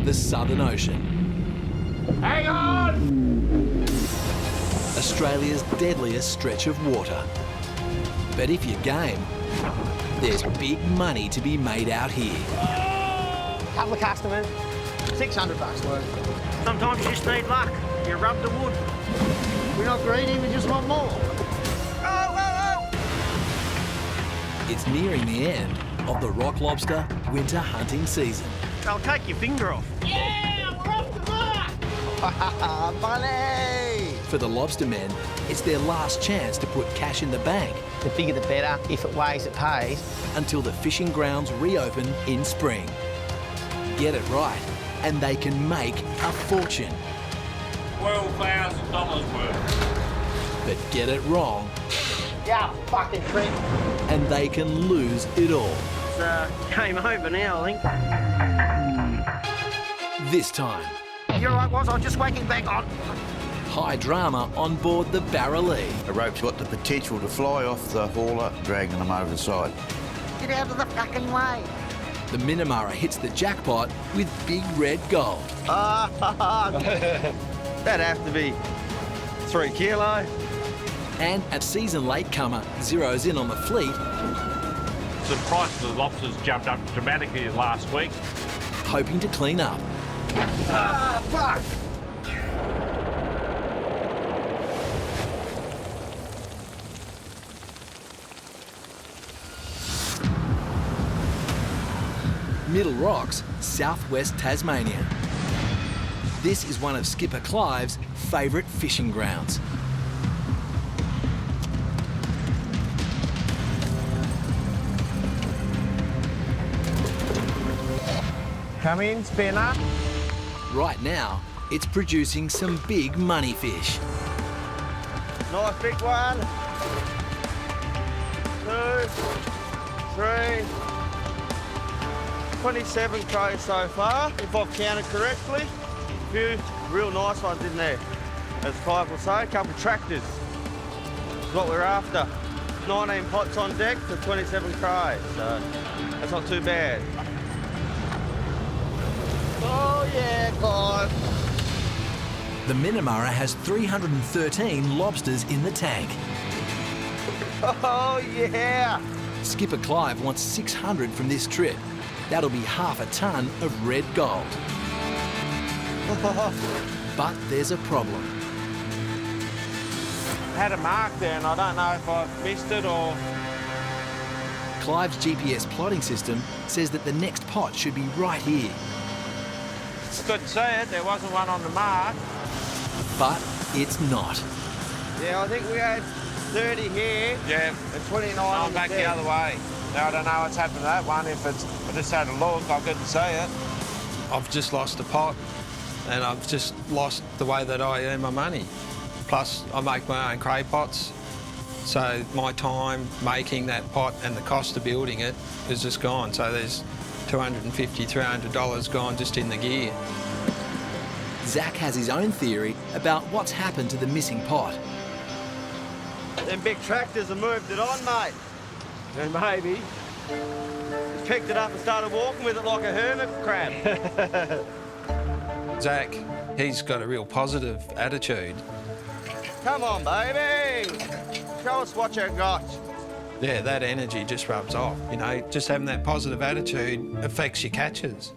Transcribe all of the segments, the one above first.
the Southern Ocean. Hang on! Australia's deadliest stretch of water. But if you're game, there's big money to be made out here. Couple of customers, $600 worth. Sometimes you just need luck. You rub the wood. We're not greedy, we just want more. It's nearing the end of the rock lobster winter hunting season. They'll take your finger off. Yeah, we're off the mark! Money! For the lobster men, it's their last chance to put cash in the bank The bigger the better. If it weighs, it pays. until the fishing grounds reopen in spring. Get it right, and they can make a fortune. $12,000 worth. But get it wrong, Yeah, fucking Triton. and they can lose it all. It's game over now, I think. This time, You're right, was I just waking back on? high drama on board the Barille. The rope's got the potential to fly off the hauler, dragging them over the side. Get out of the fucking way. The Minimara hits the jackpot with big red gold. That'd have to be 3 kilo. And a season latecomer zeroes in on the fleet, The price of the lobsters jumped up dramatically last week. hoping to clean up. Fuck! Middle Rocks, southwest Tasmania. This is one of Skipper Clive's favourite fishing grounds. Come in, spinner. Right now, it's producing some big money fish. Nice big one. 2, 3, 27 crows so far, if I've counted correctly. A few real nice ones in there. As Clive will say, a couple of tractors. That's what we're after. 19 pots on deck for 27 crows, so that's not too bad. Oh, yeah, Clive. The Minimara has 313 lobsters in the tank. Oh, yeah! Skipper Clive wants 600 from this trip. That'll be half a tonne of red gold. But there's a problem. Had a mark there and I don't know if I've missed it or... Clive's GPS plotting system says that the next pot should be right here. It's good to see it, there wasn't one on the mark. But it's not. Yeah, I think we had 30 here. Yeah. And 29 on back the other way. Now, I don't know what's happened to that one. If it's, I just had a look, I couldn't see it. I've just lost a pot and I've just lost the way that I earn my money. Plus, I make my own cray pots, so my time making that pot and the cost of building it is just gone. So there's $250, $300 gone just in the gear. Zach has his own theory about what's happened to the missing pot. Them big tractors have moved it on, mate. And maybe just picked it up and started walking with it like a hermit crab. Zach, he's got a real positive attitude. Come on, baby. Show us what you got. Yeah, that energy just rubs off. You know, just having that positive attitude affects your catches.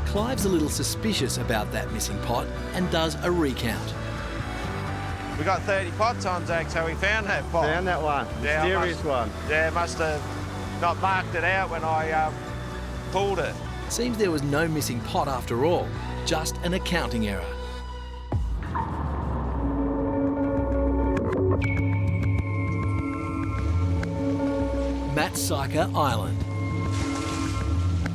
Clive's a little suspicious about that missing pot and does a recount. We got 30 pots on, Zach, so we found that pot. Found that one. Yeah, Mysterious one. Yeah, must have not marked it out when I pulled it. Seems there was no missing pot after all, just an accounting error. Matsika Island.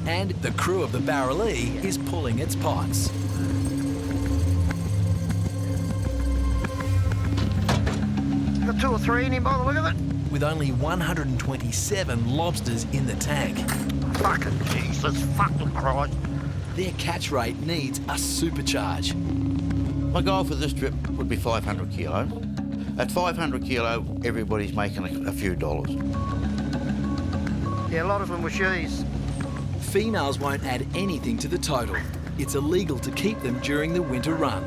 And the crew of the Barille is pulling its pots. Got 2 or 3 in him by the look of it. With only 127 lobsters in the tank. Fucking Jesus fucking Christ. Their catch rate needs a supercharge. My goal for this trip would be 500 kilo. At 500 kilo, everybody's making a few dollars. Yeah, a lot of them were she's. Females won't add anything to the total. It's illegal to keep them during the winter run.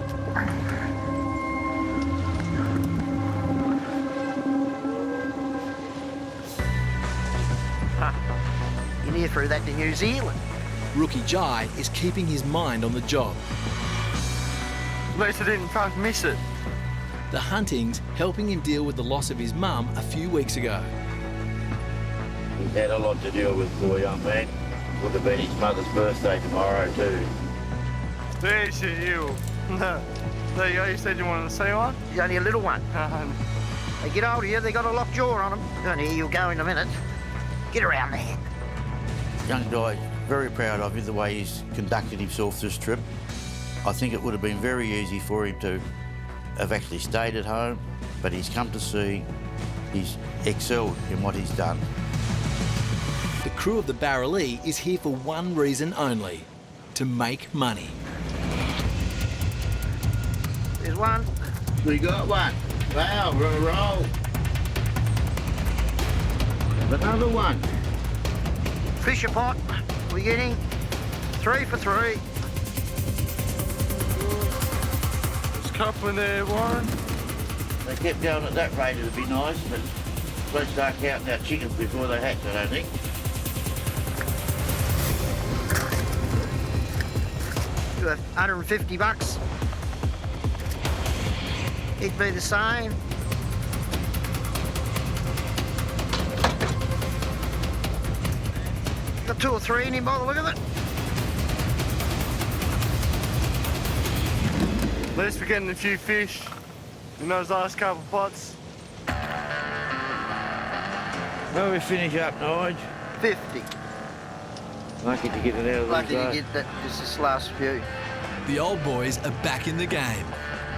You're near through that to New Zealand. Rookie Jai is keeping his mind on the job. At least I didn't fucking miss it. The hunting's helping him deal with the loss of his mum a few weeks ago. He's had a lot to deal with, poor young man. Would have been his mother's birthday tomorrow too. There's you. There you go, you said you wanted to see one? He's only a little one. They get older here, they got a locked jaw on them. Down here, you'll go in a minute. Get around there. Young guy, very proud of him, the way he's conducted himself this trip. I think it would have been very easy for him to have actually stayed at home, but he's come to see he's excelled in what he's done. The crew of the Barille is here for one reason only, to make money. There's one. We got one. Wow, we're on a roll. Another one. Fisher pot. We're getting 3 for 3. There's a couple in there, Warren. They kept going at that rate, it'd be nice, but let's start counting our chickens before they hatch, I don't think. You have 150 bucks. It'd be the same. Got 2 or 3 in him by the look of it. At least we're getting a few fish in those last couple of pots. Well, we finish up, Nige. 50. Lucky to get it out of Lucky the to get that, just this last few. The old boys are back in the game.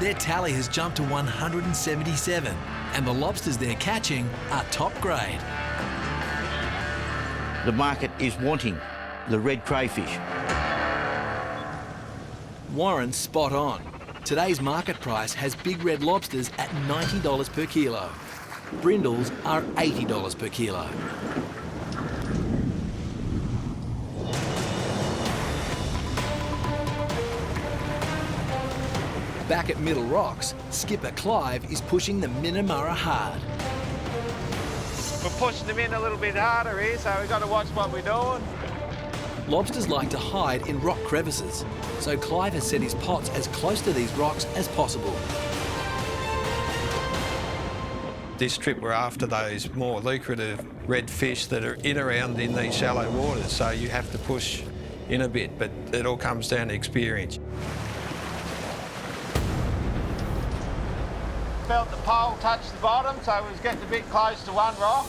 Their tally has jumped to 177, and the lobsters they're catching are top grade. The market is wanting the red crayfish. Warren's spot on. Today's market price has big red lobsters at $90 per kilo. Brindles are $80 per kilo. Back at Middle Rocks, skipper Clive is pushing the Minimara hard. We're pushing them in a little bit harder here, so we've got to watch what we're doing. Lobsters like to hide in rock crevices, so Clive has set his pots as close to these rocks as possible. This trip we're after those more lucrative red fish that are in around in these shallow waters, so you have to push in a bit, but it all comes down to experience. Felt the pole touch the bottom, so we was getting a bit close to one rock.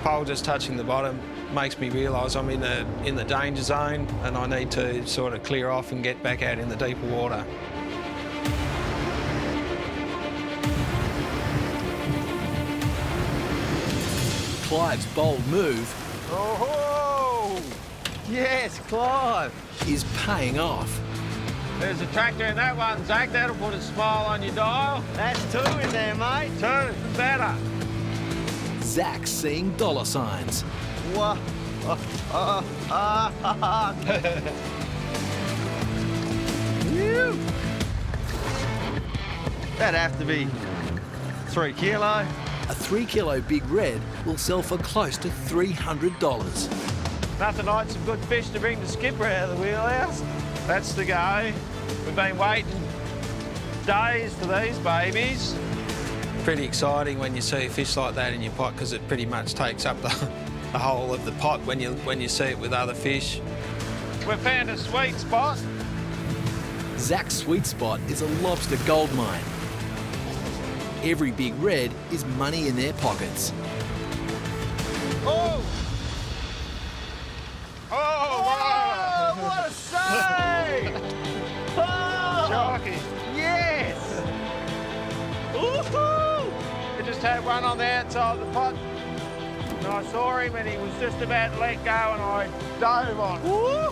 Pole just touching the bottom makes me realise I'm in the danger zone and I need to sort of clear off and get back out in the deeper water. Clive's bold move Oh, yes, Clive. is paying off. There's a tractor in that one, Zach. That'll put a smile on your dial. That's 2 in there, mate. 2, better. Zach's seeing dollar signs. Whoa. That'd have to be 3 kilo. A 3 kilo big red will sell for close to $300. Nothing like some good fish to bring the skipper out of the wheelhouse. That's the go. We've been waiting days for these babies. Pretty exciting when you see a fish like that in your pot because it pretty much takes up the whole of the pot when you see it with other fish. We've found a sweet spot. Zach's sweet spot is a lobster gold mine. Every big red is money in their pockets. Oh! Oh, wow! What a save! Oh! Sharky. Yes! Woohoo! We just had one on the outside of the pot. And I saw him and he was just about to let go and I dove on. Woo!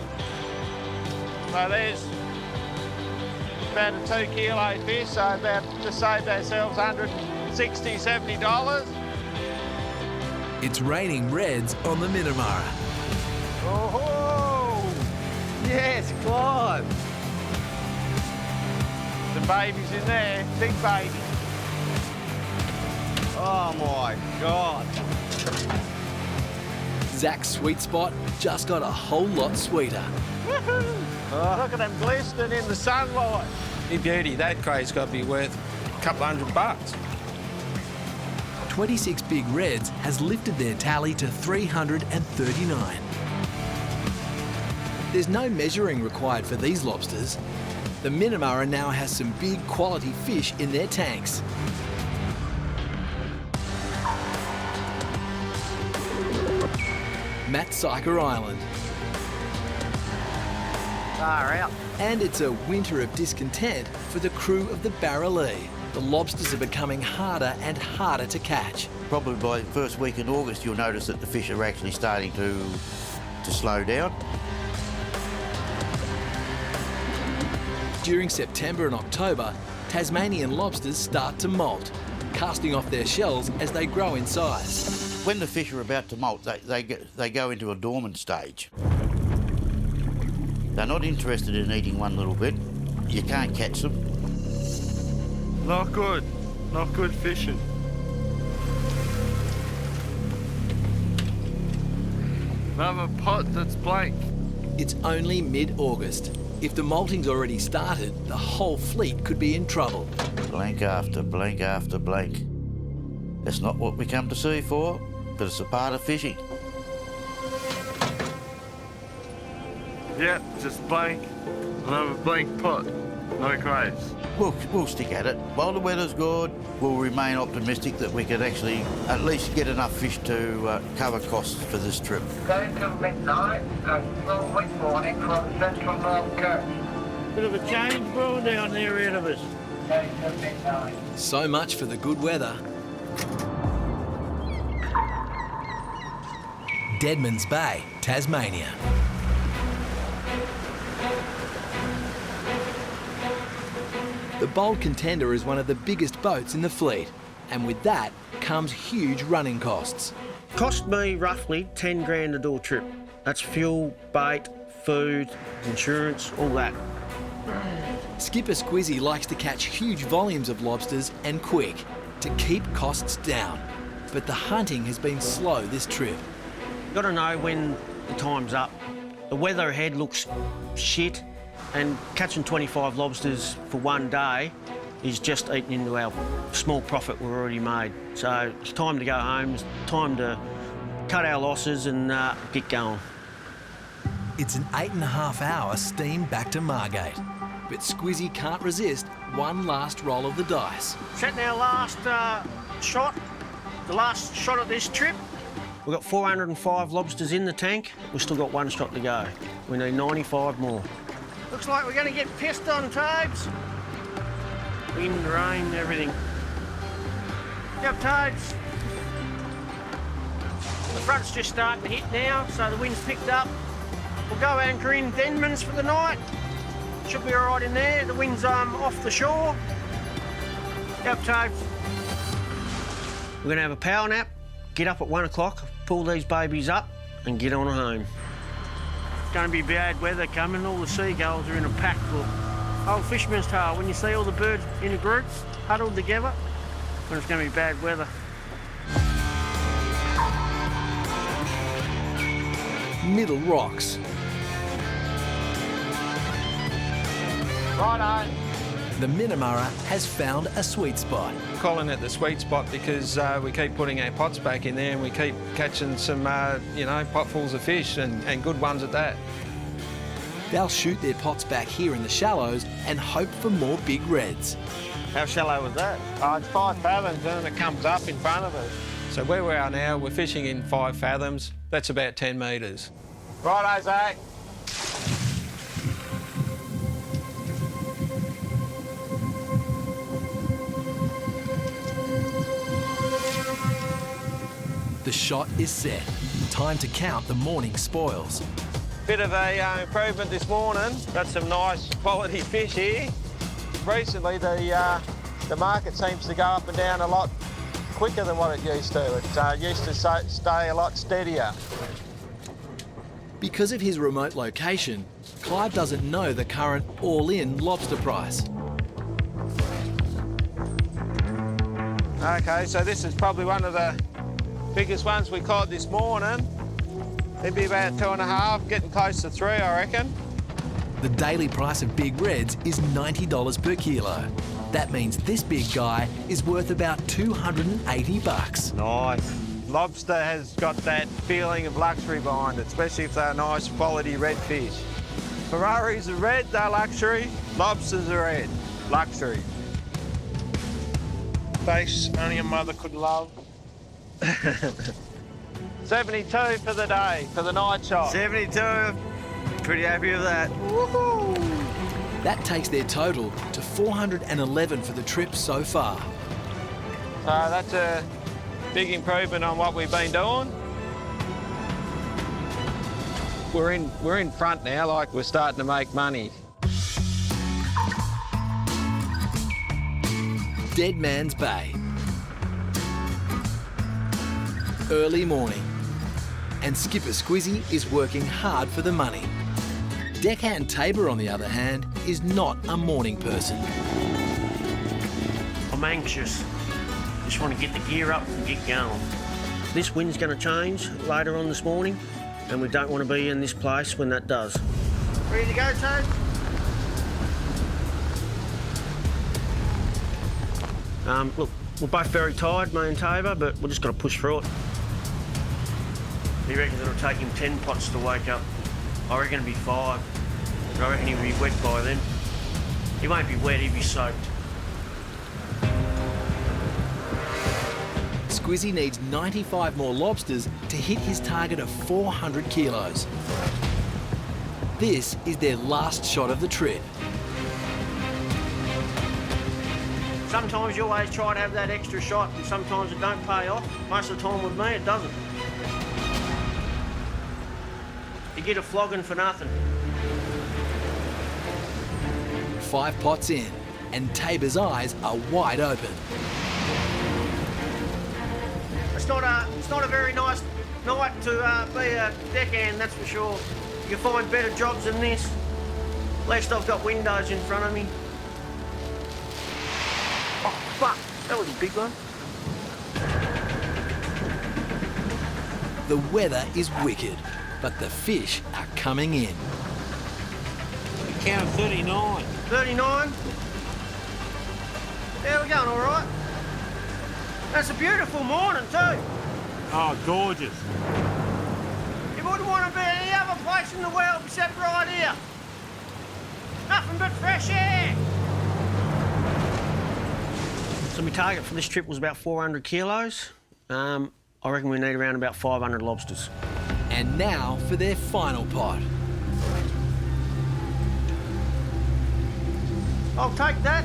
So there's about a 2 kilo fish, so about just saved ourselves $160, $70. It's raining reds on the Minimara. Oh, yes, Clive. The baby's in there, big baby. Oh my God. Zach's sweet spot just got a whole lot sweeter. Woohoo! Oh, look at them glistening in the sunlight. Hey, beauty, that crate's got to be worth a couple $100. 26 big reds has lifted their tally to 339. There's no measuring required for these lobsters. The Minimara now has some big quality fish in their tanks. Matsyker Island. Far out. And it's a winter of discontent for the crew of the Barille. The lobsters are becoming harder and harder to catch. Probably by the first week in August, you'll notice that the fish are actually starting to slow down. During September and October, Tasmanian lobsters start to molt, casting off their shells as they grow in size. When the fish are about to molt, they go into a dormant stage. They're not interested in eating one little bit. You can't catch them. Not good. Not good fishing. Another pot that's blank. It's only mid-August. If the molting's already started, the whole fleet could be in trouble. Blank after blank after blank. That's not what we come to sea for, but it's a part of fishing. Yep, just blank. Another blank pot. No craze. We'll stick at it. While the weather's good, we'll remain optimistic that we can actually at least get enough fish to cover costs for this trip. Going to midnight and slow wind warning from Central North Coast. Bit of a change brewing down there ahead of us. Going to midnight. So much for the good weather. Deadman's Bay, Tasmania. The bold Contender is one of the biggest boats in the fleet, and with that comes huge running costs. Cost me roughly 10 grand to do a trip. That's fuel, bait, food, insurance, all that. Skipper Squizzy likes to catch huge volumes of lobsters and quick to keep costs down. But the hunting has been slow this trip. You've got to know when the time's up. The weather ahead looks shit, and catching 25 lobsters for one day is just eating into our small profit we've already made. So it's time to go home, it's time to cut our losses and get going. It's an 8.5-hour steam back to Margate, but Squizzy can't resist one last roll of the dice. Setting our last shot, the last shot of this trip. We've got 405 lobsters in the tank. We've still got one shot to go. We need 95 more. Looks like we're going to get pissed on, Toads. Wind, rain, everything. Yep, Toads. The front's just starting to hit now, so the wind's picked up. We'll go anchor in Denman's for the night. Should be all right in there. The wind's off the shore. Yep, Toads. We're going to have a power nap, get up at 1 o'clock, pull these babies up and get on home. It's going to be bad weather coming. All the seagulls are in a pack. Look, old fisherman's tale, when you see all the birds in a group, huddled together, when it's going to be bad weather. Middle Rocks. Righto. The Minimara has found a sweet spot. Calling it the sweet spot because we keep putting our pots back in there and we keep catching some, potfuls of fish and good ones at that. They'll shoot their pots back here in the shallows and hope for more big reds. How shallow was that? Oh, it's 5 fathoms and it comes up in front of us. So where we are now, we're fishing in 5 fathoms. That's about 10 metres. Righto, Zach. The shot is set. Time to count the morning spoils. Bit of a improvement this morning. Got some nice quality fish here. recently the market seems to go up and down a lot quicker than what it used to. It used to stay a lot steadier. Because of his remote location, Clive doesn't know the current all-in lobster price. Okay, so this is probably one of the biggest ones we caught this morning. It'd be about 2.5, getting close to 3, I reckon. The daily price of big reds is $90 per kilo. That means this big guy is worth about 280 bucks. Nice. Lobster has got that feeling of luxury behind it, especially if they're nice quality red fish. Ferraris are red, they're luxury. Lobsters are red, luxury. Face only a mother could love. 72 for the day, for the night shot. 72, pretty happy with that. Woohoo! That takes their total to 411 for the trip so far. So that's a big improvement on what we've been doing. We're in front now, like we're starting to make money. Dead Man's Bay. Early morning. And Skipper Squizzy is working hard for the money. Deckhand Tabor, on the other hand, is not a morning person. I'm anxious. Just want to get the gear up and get going. This wind's going to change later on this morning, and we don't want to be in this place when that does. Ready to go, Toad? Look, we're both very tired, me and Tabor, but we're just got to push through it. He reckons it'll take him 10 pots to wake up. I reckon it'll be 5. But I reckon he'll be wet by then. He won't be wet, he'll be soaked. Squizzy needs 95 more lobsters to hit his target of 400 kilos. This is their last shot of the trip. Sometimes you always try to have that extra shot, and sometimes it don't pay off. Most of the time with me, it doesn't. You get a flogging for nothing. 5 pots in, and Tabor's eyes are wide open. It's not a very nice night to be a deckhand, that's for sure. You can find better jobs than this. At least I've got windows in front of me. Oh, fuck! That was a big one. The weather is wicked, but the fish are coming in. We count 39. 39. Yeah, we're going all right. That's a beautiful morning too. Oh, gorgeous. You wouldn't want to be any other place in the world except right here. Nothing but fresh air. So my target for this trip was about 400 kilos. I reckon we need around about 500 lobsters. And now for their final pot. I'll take that.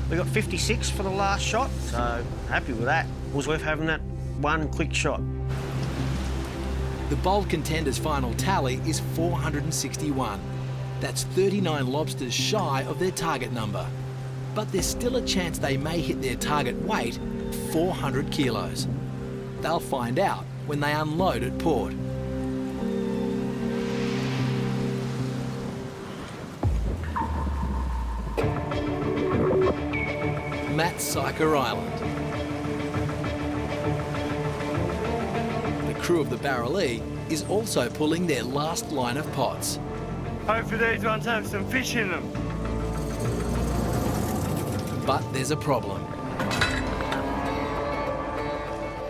We got 56 for the last shot, so happy with that. It was worth having that one quick shot. The Bold Contender's final tally is 461. That's 39 lobsters shy of their target number. But there's still a chance they may hit their target weight, 400 kilos. They'll find out when they unload at port. Matsika Island. The crew of the Barille is also pulling their last line of pots. Hopefully these ones have some fish in them. But there's a problem.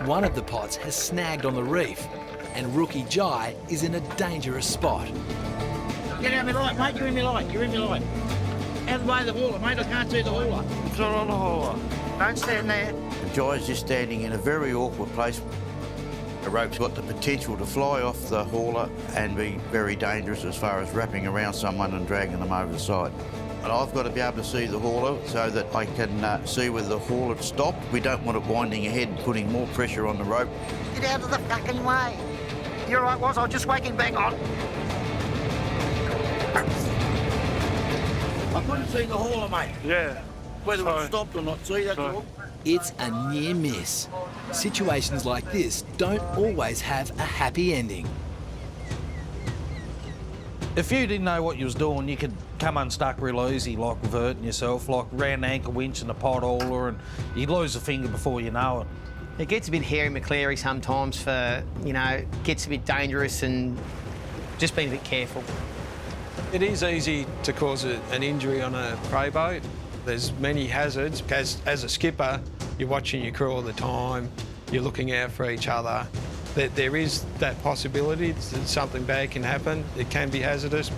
One of the pots has snagged on the reef, and Rookie Jai is in a dangerous spot. Get out of my light, mate. You're in my light. You're in my light. Out of the way of the hauler, mate. I can't see the hauler. It's not on the hauler. Don't stand there. Jai's just standing in a very awkward place. The rope's got the potential to fly off the hauler and be very dangerous as far as wrapping around someone and dragging them over the side. And I've got to be able to see the hauler so that I can see whether the hauler stopped. We don't want it winding ahead and putting more pressure on the rope. Get out of the fucking way. You're right, was. I was just waking back on. couldn't see the hauler, mate. Yeah. Whether it stopped or not, see, that's all. It's a near miss. Situations like this don't always have a happy ending. If you didn't know what you was doing, you could come unstuck real easy, like with hurting yourself, like round the ankle winch and a pot hauler, and you'd lose a finger before you know it. It gets a bit hairy McCleary sometimes for, you know, gets a bit dangerous, and just be a bit careful. It is easy to cause an injury on a prey boat. There's many hazards. As a skipper, you're watching your crew all the time, you're looking out for each other. There is that possibility that something bad can happen. It can be hazardous.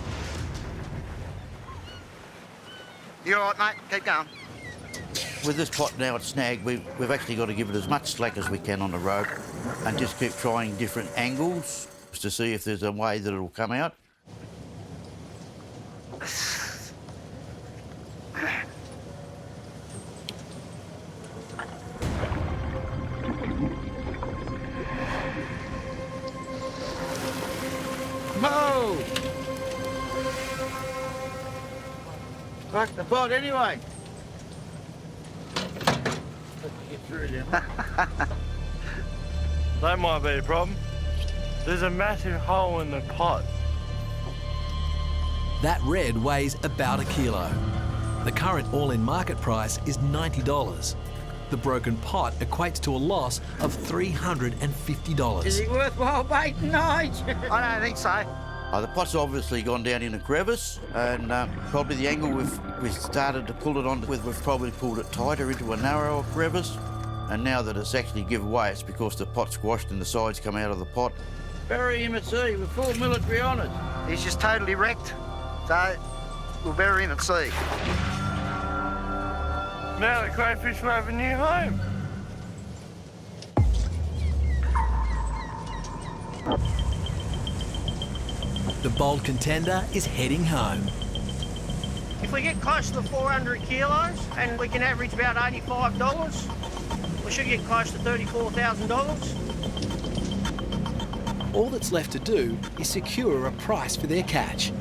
You all right, mate? Keep going. With this pot now at snag, we've actually got to give it as much slack as we can on the rope and just keep trying different angles to see if there's a way that it'll come out. Mo! Crack the pot anyway. That might be a problem. There's a massive hole in the pot. That red weighs about a kilo. The current all-in market price is $90. The broken pot equates to a loss of $350. Is it worthwhile baiting, Nige? I don't think so. The pot's obviously gone down in a crevice, and probably the angle we've started to pull it on with, we've probably pulled it tighter into a narrower crevice. And now that it's actually give way, it's because the pot's squashed and the sides come out of the pot. Bury him at sea with full military honours. He's just totally wrecked. So we'll bury him at sea. Now the crayfish will have a new home. The bold Contender is heading home. If we get close to the 400 kilos and we can average about $85, we should get close to $34,000. All that's left to do is secure a price for their catch.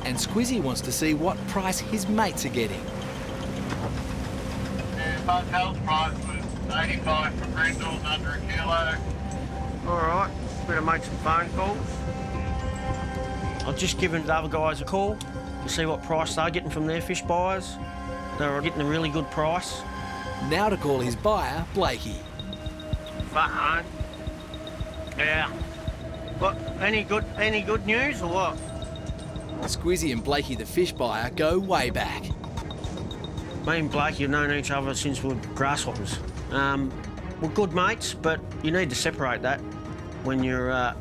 And Squizzy wants to see what price his mates are getting. Hotel's price was 85 for brindles under a kilo. All right, better make some phone calls. I've just given the other guys a call to see what price they're getting from their fish buyers. They're getting a really good price. Now to call his buyer, Blakey. Fine. Yeah. What? Any good news or what? Squizzy and Blakey, the fish buyer, go way back. Me and Blakey have known each other since we were grasshoppers. We're good mates, but you need to separate that when you're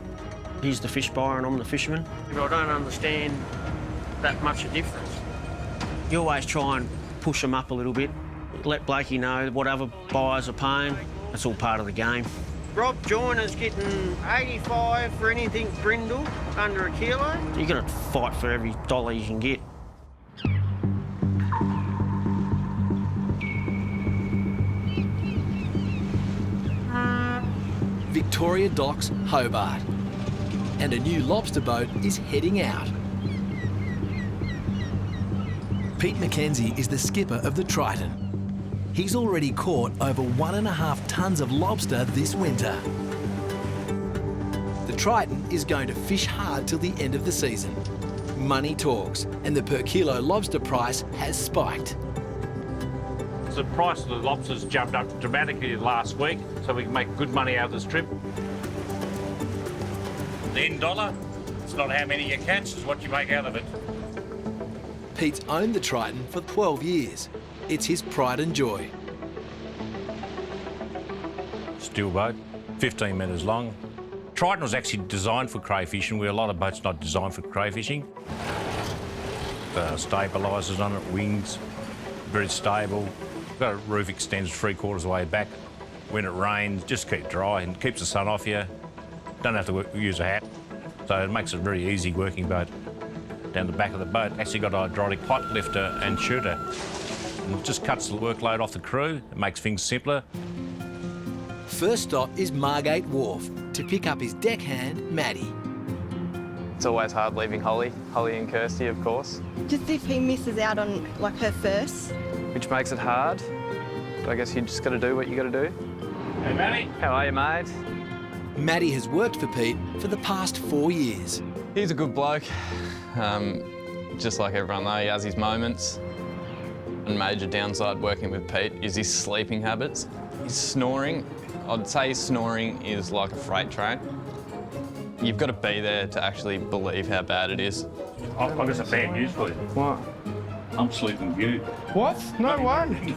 he's the fish buyer and I'm the fisherman. I don't understand that much of difference. You always try and push them up a little bit. Let Blakey know what other buyers are paying. That's all part of the game. Rob Joyner's getting 85 for anything brindle under a kilo. You're going to fight for every dollar you can get. Victoria Docks, Hobart. And a new lobster boat is heading out. Pete McKenzie is the skipper of the Triton. He's already caught over 1.5 tonnes of lobster this winter. The Triton is going to fish hard till the end of the season. Money talks, and the per kilo lobster price has spiked. The price of the lobsters jumped up dramatically last week, so we can make good money out of this trip. The end dollar, it's not how many you catch, it's what you make out of it. Pete's owned the Triton for 12 years. It's his pride and joy. Steel boat, 15 metres long. Triton was actually designed for crayfishing, where a lot of boats not designed for crayfishing. Stabilisers on it, wings, very stable. Got a roof extends 3/4 of the way back. When it rains, just keep dry and keeps the sun off you. Don't have to use a hat. So it makes it a very easy working boat. Down the back of the boat, actually got a hydraulic pot lifter and shooter. And it just cuts the workload off the crew. It makes things simpler. First stop is Margate Wharf to pick up his deckhand, Matty. It's always hard leaving Holly and Kirsty, of course. Just if he misses out on, like, her first. Which makes it hard. But I guess you just got to do what you got to do. Hey, Matty. How are you, mate? Matty has worked for Pete for the past 4 years. He's a good bloke. Just like everyone though, he has his moments. And major downside working with Pete is his sleeping habits. His snoring, I'd say his snoring is like a freight train. You've got to be there to actually believe how bad it is. I've got some bad news for you. What? I'm sleeping with you. What? No way.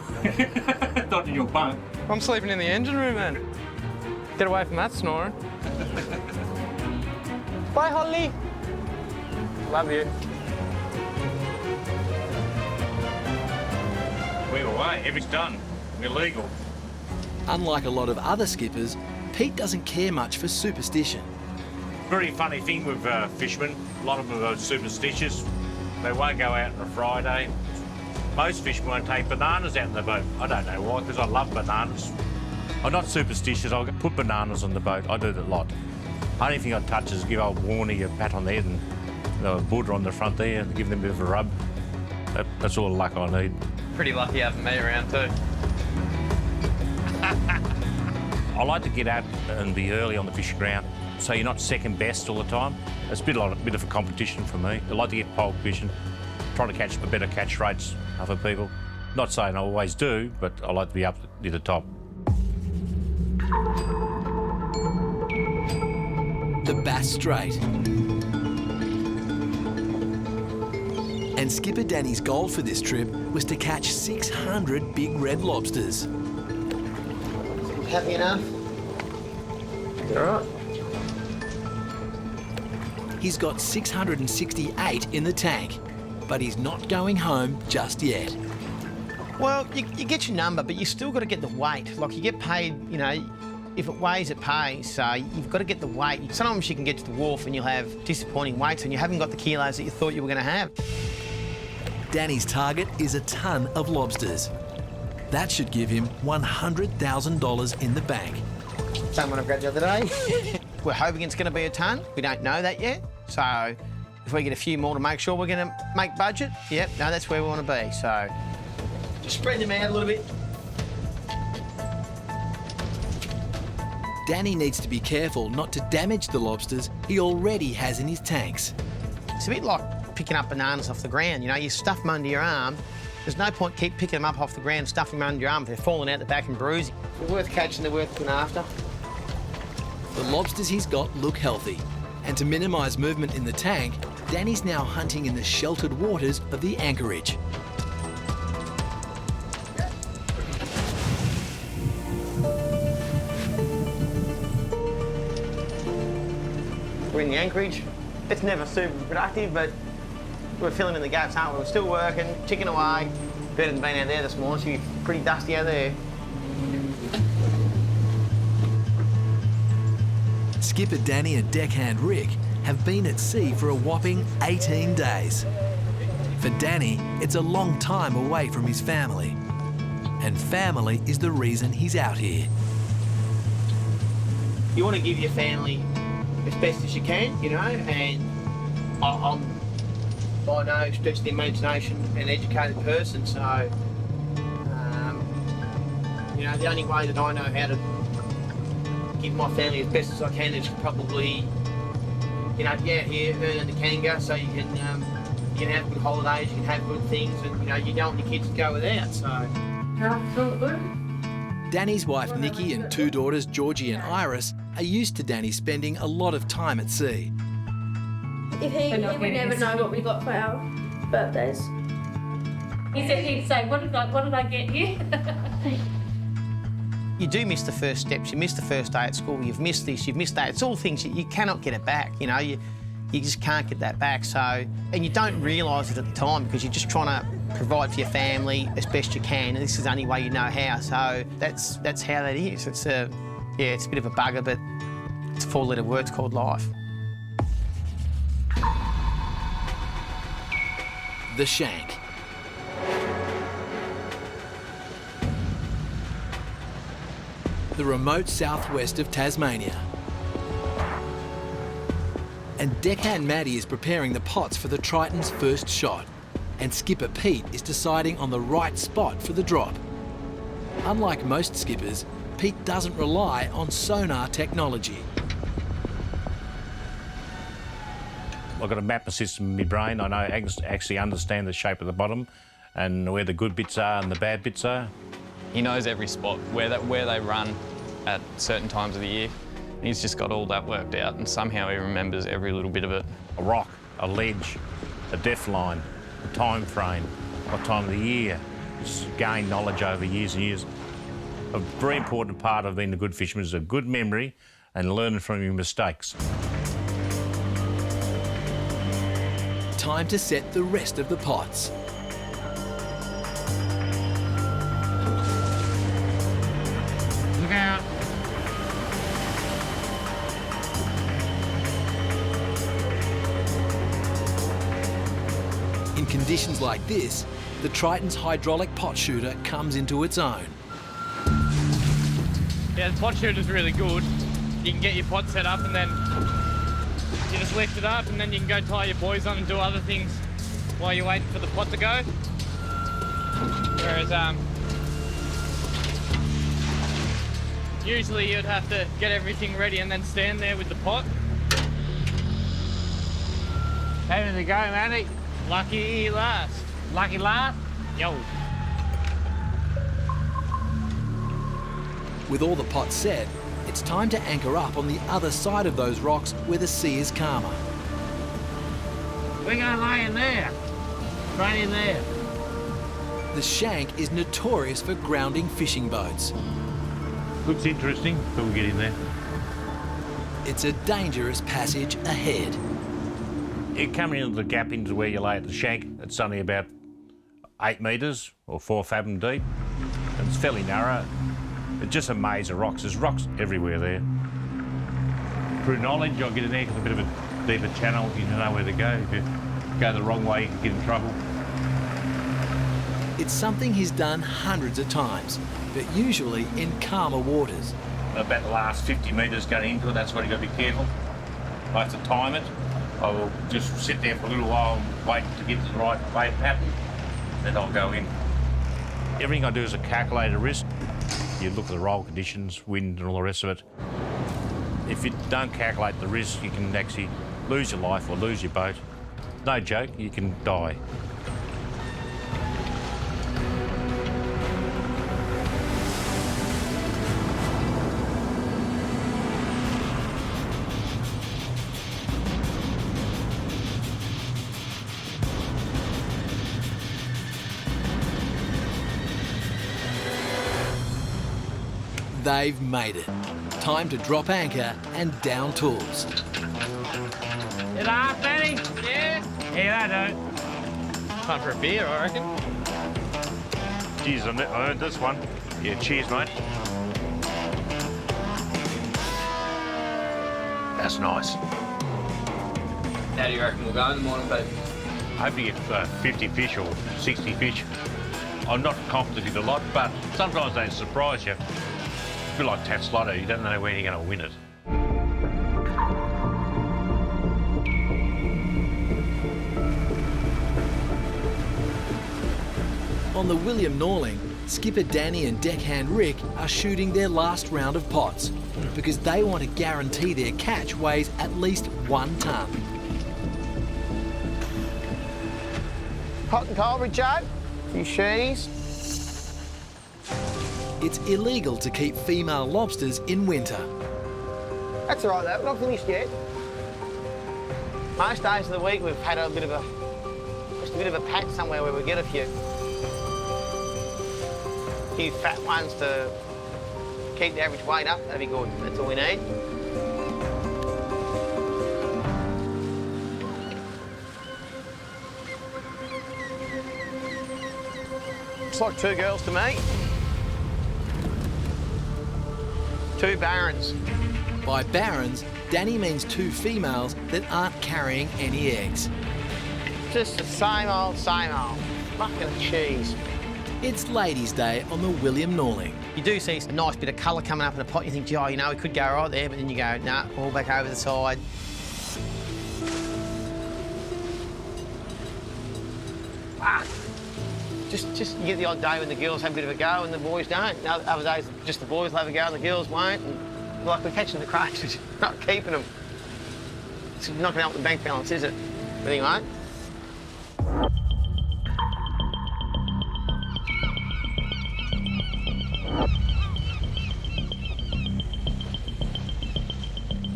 Not in your bunk. I'm sleeping in the engine room, man. Get away from that snoring. Bye, Holly. Love you. We're away. Everything's done. We're legal. Unlike a lot of other skippers, Pete doesn't care much for superstition. Very funny thing with fishermen. A lot of them are superstitious. They won't go out on a Friday. Most fishermen won't take bananas out in the boat. I don't know why, because I love bananas. I'm not superstitious. I'll put bananas on the boat. I do that a lot. Only thing I touch is give old Warnie a pat on the head and a Buddha on the front there and give them a bit of a rub. That's all the luck I need. Pretty lucky having me around too. I like to get out and be early on the fishing ground, so you're not second best all the time. It's a bit of a competition for me. I like to get pole fishing, trying to catch the better catch rates for people. Not saying I always do, but I like to be up near the top. The Bass Strait. And skipper Danny's goal for this trip was to catch 600 big red lobsters. Happy enough? You all right? He's got 668 in the tank, but he's not going home just yet. Well, you get your number, but you still got to get the weight. Like, you get paid, you know, if it weighs, it pays. So you've got to get the weight. Sometimes you can get to the wharf and you'll have disappointing weights and you haven't got the kilos that you thought you were going to have. Danny's target is a ton of lobsters. That should give him $100,000 in the bank. Someone I grabbed the other day. We're hoping it's going to be a ton. We don't know that yet. So if we get a few more to make sure we're going to make budget, yep, no, that's where we want to be. So just spread them out a little bit. Danny needs to be careful not to damage the lobsters he already has in his tanks. It's a bit like picking up bananas off the ground. You know, you stuff them under your arm. There's no point keep picking them up off the ground and stuffing them under your arm if they're falling out the back and bruising. They're worth catching, they're worth looking after. The lobsters he's got look healthy, and to minimise movement in the tank, Danny's now hunting in the sheltered waters of the anchorage. We're in the anchorage. It's never super productive, but we're filling in the gaps, aren't we? We're still working, ticking away. Better than being out there this morning, so you're pretty dusty out there. Skipper Danny and Deckhand Rick have been at sea for a whopping 18 days. For Danny, it's a long time away from his family. And family is the reason he's out here. You want to give your family as best as you can, you know, and I'm by no stretch of the imagination an educated person, so, you know, the only way that I know how to give my family as best as I can is probably, you know, be out here earning the kanga so you can have good holidays, you can have good things, and, you know, you don't want your kids to go without, so. Danny's wife Nikki and two daughters Georgie and Iris are used to Danny spending a lot of time at sea. He would never know what we got for our birthdays. He said he'd say, what did I get you? You do miss the first steps, you miss the first day at school, you've missed this, you've missed that. It's all things that you cannot get it back, you know, you just can't get that back. So, and you don't realise it at the time because you're just trying to provide for your family as best you can, and this is the only way you know how. So that's how that is. It's a bit of a bugger, but it's a four-letter word, it's called life. The Shank. The remote southwest of Tasmania. And Deckhand Matty is preparing the pots for the Triton's first shot. And skipper Pete is deciding on the right spot for the drop. Unlike most skippers, Pete doesn't rely on sonar technology. I've got a mapping system in my brain. I know actually understand the shape of the bottom and where the good bits are and the bad bits are. He knows every spot, where they run at certain times of the year. He's just got all that worked out, and somehow he remembers every little bit of it. A rock, a ledge, a depth line, a time frame, what time of the year. Just gain knowledge over years and years. A very important part of being a good fisherman is a good memory and learning from your mistakes. Time to set the rest of the pots. Look out. In conditions like this, the Triton's hydraulic pot shooter comes into its own. Yeah, the pot shooter's really good. You can get your pot set up and then you just lift it up and then you can go tie your buoys on and do other things while you're waiting for the pot to go. Whereas usually you'd have to get everything ready and then stand there with the pot. How did it go, Matty? Lucky last. Lucky last? Yo. With all the pots set, it's time to anchor up on the other side of those rocks where the sea is calmer. We're going to lay in there. Right in there. The Shank is notorious for grounding fishing boats. Looks interesting, but we'll get in there. It's a dangerous passage ahead. You're coming into the gap into where you lay at the Shank. It's only about 8 metres or 4 fathom deep. And it's fairly narrow. It's just a maze of rocks. There's rocks everywhere there. Through knowledge, I'll get in there because a bit of a deeper channel, you know where to go. If you go the wrong way, you can get in trouble. It's something he's done hundreds of times, but usually in calmer waters. About the last 50 metres going into it, that's where you've got to be careful. I have to time it. I will just sit there for a little while and wait to get to the right wave pattern, then I'll go in. Everything I do is a calculated risk. You look at the roll conditions, wind and all the rest of it. If you don't calculate the risk, you can actually lose your life or lose your boat. No joke, you can die. They've made it. Time to drop anchor and down tools. It off, Benny? Yeah? Yeah, I do. Time for a beer, I reckon. Cheers, I earned this one. Yeah, cheers, mate. That's nice. How do you reckon we'll go in the morning, Pete? I hope you get 50 fish or 60 fish. I'm not competitive a lot, but sometimes they surprise you. A bit like Tats Lotto, you don't know when you're going to win it. On the William Norling, skipper Danny and deckhand Rick are shooting their last round of pots because they want to guarantee their catch weighs at least 1 tonne. Hot and cold, Joe. A few sheenies. It's illegal to keep female lobsters in winter. That's all right, though. We're not finished yet. Most days of the week we've had just a bit of a patch somewhere where we get a few fat ones to keep the average weight up. That'd be good. That's all we need. Looks like 2 girls to me. 2 barons. By barons, Danny means 2 females that aren't carrying any eggs. Just the same old, fucking cheese. It's Ladies' Day on the William Norling. You do see a nice bit of colour coming up in a pot. You think, gee, oh, you know, it could go right there, but then you go, nah, all back over the side. Just you get the odd day when the girls have a bit of a go and the boys don't. Other days, just the boys will have a go and the girls won't. And, like, we're catching the cranes, we're just not keeping them. It's not going to help the bank balance, is it? But anyway.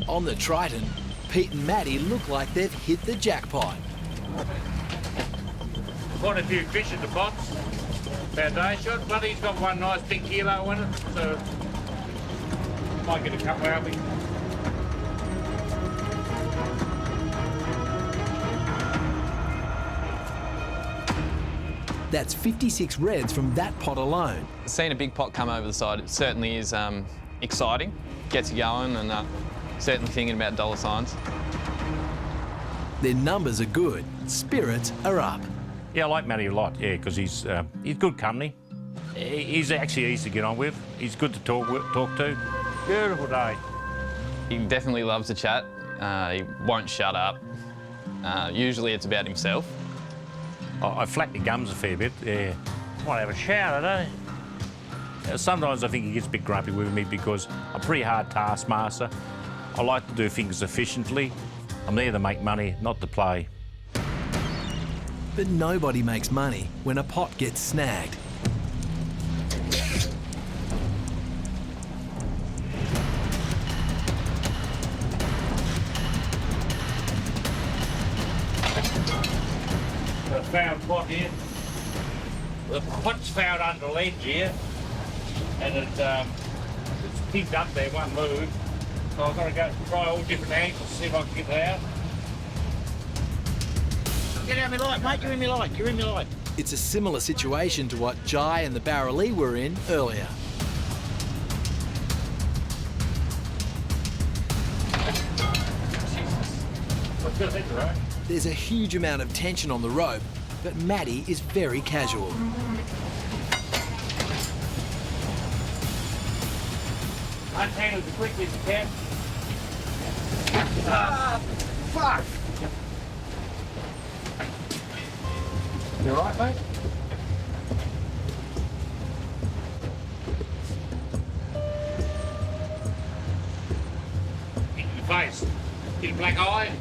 On the Triton, Pete and Matty look like they've hit the jackpot. Quite a few fish in the pots. Foundation. Buddy's got one nice big kilo in it, so might get a couple out of it. That's 56 reds from that pot alone. Seeing a big pot come over the side, it certainly is exciting, gets you going, and certainly thinking about dollar signs. Their numbers are good, spirits are up. Yeah, I like Matty a lot, yeah, because he's good company. He's actually easy to get on with. He's good to talk to. Beautiful day. He definitely loves to chat. He won't shut up. Usually it's about himself. I flatten the gums a fair bit, yeah. Might have a shower today. Sometimes I think he gets a bit grumpy with me because I'm a pretty hard taskmaster. I like to do things efficiently. I'm there to make money, not to play. But nobody makes money when a pot gets snagged. Got a found pot here. The pot's found under ledge here, and it's pinned up there, won't move. So I've got to go try all different angles to see if I can get it out. Get out of my light, mate. You're in my light. You're in my light. It's a similar situation to what Jai and the Barille were in earlier. There's a huge amount of tension on the rope, but Matty is very casual. Untangle it as quickly as you can. Fuck! You all right, mate? Hit your face. Hit a black eye.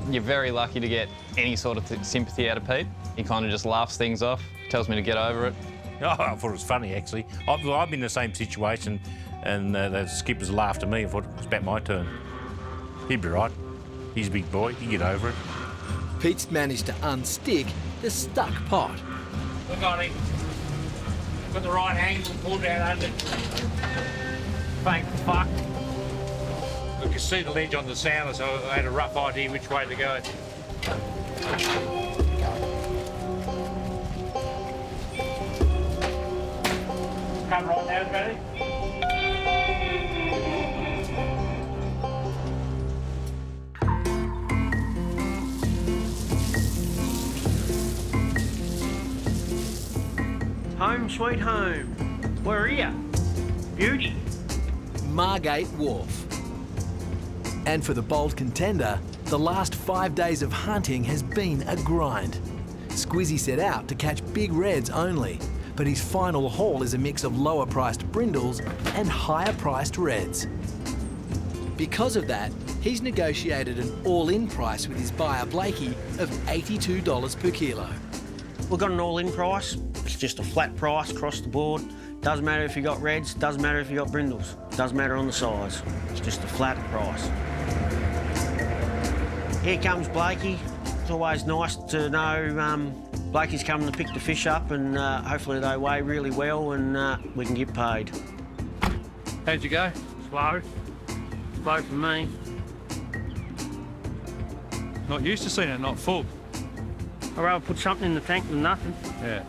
You're very lucky to get any sort of sympathy out of Pete. He kind of just laughs things off, tells me to get over it. Oh, I thought it was funny, actually. I've been in the same situation, and the skippers laughed at me. I thought it was about my turn. He'd be right. He's a big boy. He'd get over it. Pete's managed to unstick the stuck pot. Look on him. Got the right angle, pull down under. Thank fuck. We could see the ledge on the sounder, so I had a rough idea which way to go. Come right down, Matty. Home sweet home. Where are you? Huge? Margate Wharf. And for the bold contender, the last 5 days of hunting has been a grind. Squizzy set out to catch big reds only, but his final haul is a mix of lower-priced brindles and higher-priced reds. Because of that, he's negotiated an all-in price with his buyer Blakey of $82 per kilo. We've got an all-in price. It's just a flat price across the board. Doesn't matter if you got reds, doesn't matter if you got brindles. Doesn't matter on the size. It's just a flat price. Here comes Blakey. It's always nice to know Blakey's coming to pick the fish up, and hopefully they weigh really well and we can get paid. How'd you go? Slow. Slow for me. Not used to seeing it not full. I'd rather put something in the tank than nothing. Yeah.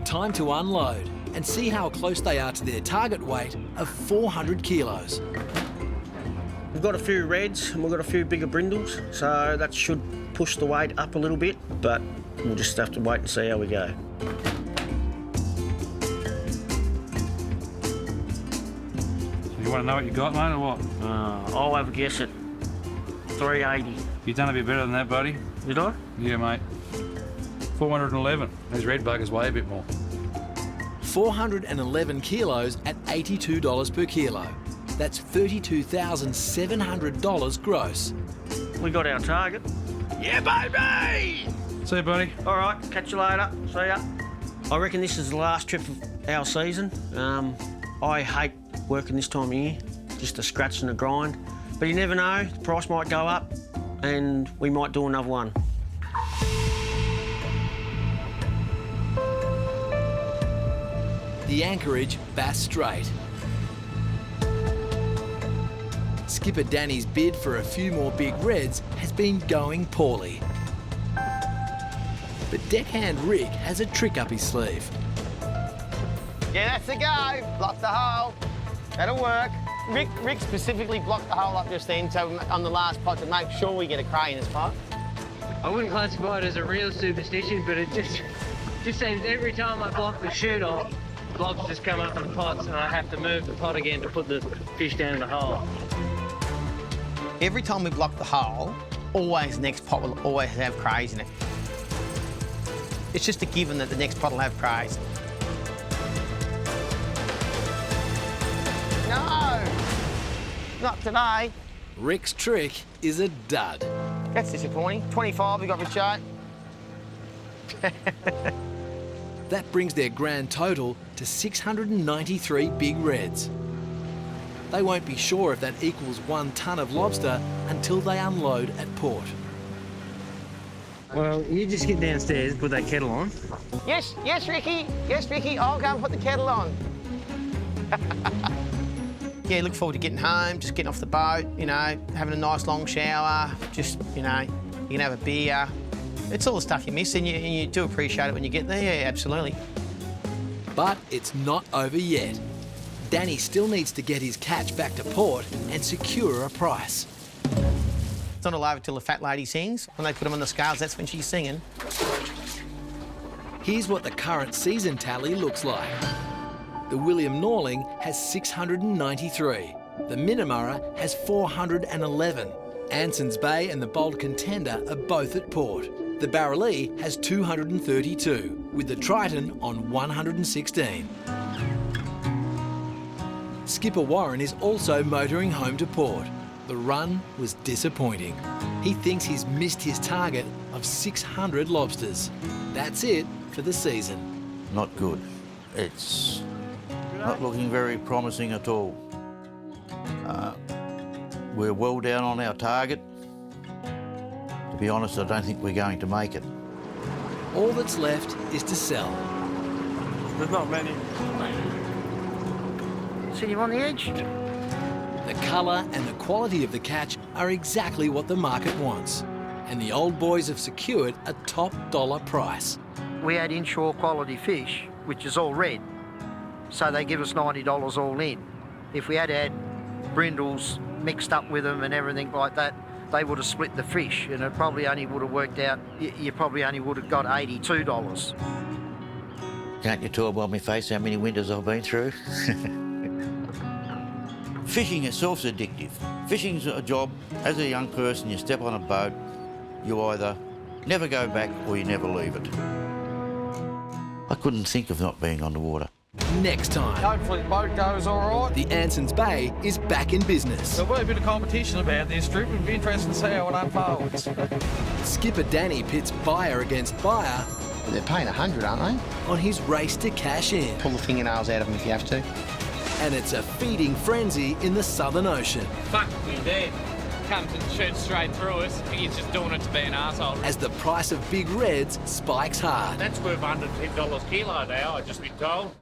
Time to unload and see how close they are to their target weight of 400 kilos. We've got a few reds and we've got a few bigger brindles, so that should push the weight up a little bit, but we'll just have to wait and see how we go. You want to know what you got, mate, or what? I'll have a guess at 380. You've done a bit better than that, buddy. Did I? Yeah, mate. 411. Those red buggers weigh a bit more. 411 kilos at $82 per kilo. That's $32,700 gross. We got our target. Yeah, baby! See you, buddy. All right, catch you later. See ya. I reckon this is the last trip of our season. I hate working this time of year, just a scratch and a grind. But you never know, the price might go up and we might do another one. The Anchorage Bass Strait. Skipper Danny's bid for a few more big reds has been going poorly. But Deckhand Rick has a trick up his sleeve. Yeah, that's the go. Block the hole. That'll work. Rick specifically blocked the hole up just then, so on the last pot to make sure we get a cray in this pot. I wouldn't classify it as a real superstition, but it just seems every time I block the chute off, lobsters come up in the pots and I have to move the pot again to put the fish down in the hole. Every time we block the hole, always the next pot will always have crays in it. It's just a given that the next pot will have crays. No! Not today. Rick's trick is a dud. That's disappointing. 25 we got Richard. That brings their grand total to 693 big reds. They won't be sure if that equals 1 tonne of lobster until they unload at port. Well, you just get downstairs and put that kettle on. Yes, Ricky. Yes, Ricky. I'll go and put the kettle on. Yeah, look forward to getting home, just getting off the boat, you know, having a nice long shower, just, you know, you can have a beer. It's all the stuff you miss and you do appreciate it when you get there, yeah, absolutely. But it's not over yet. Danny still needs to get his catch back to port and secure a price. It's not all over till the fat lady sings. When they put them on the scales, that's when she's singing. Here's what the current season tally looks like. The William Norling has 693. The Minimara has 411. Anson's Bay and the Bold Contender are both at port. The Barille has 232, with the Triton on 116. Skipper Warren is also motoring home to port. The run was disappointing. He thinks he's missed his target of 600 lobsters. That's it for the season. Not good. It's not looking very promising at all. We're well down on our target. To be honest, I don't think we're going to make it. All that's left is to sell. There's not many. See him on the edge? The colour and the quality of the catch are exactly what the market wants. And the old boys have secured a top dollar price. We had inshore quality fish, which is all red. So they give us $90 all in. If we had had brindles mixed up with them and everything like that, they would have split the fish and it probably only would have worked out, you probably only would have got $82. Can't you tell by my face how many winters I've been through? Fishing itself's addictive. Fishing's a job. As a young person, you step on a boat, you either never go back or you never leave it. I couldn't think of not being on the water. Next time. Hopefully the boat goes all right. The Anson's Bay is back in business. There'll be a bit of competition about this trip. It'll be interesting to see how it unfolds. Skipper Danny pits buyer against buyer. They're paying 100, aren't they? On his race to cash in. Pull the fingernails out of them if you have to. And it's a feeding frenzy in the Southern Ocean. Fuck me dead. Comes and shoots straight through us. He's just doing it to be an arsehole. As the price of big reds spikes hard. That's worth under $10 kilo now, I've just been told.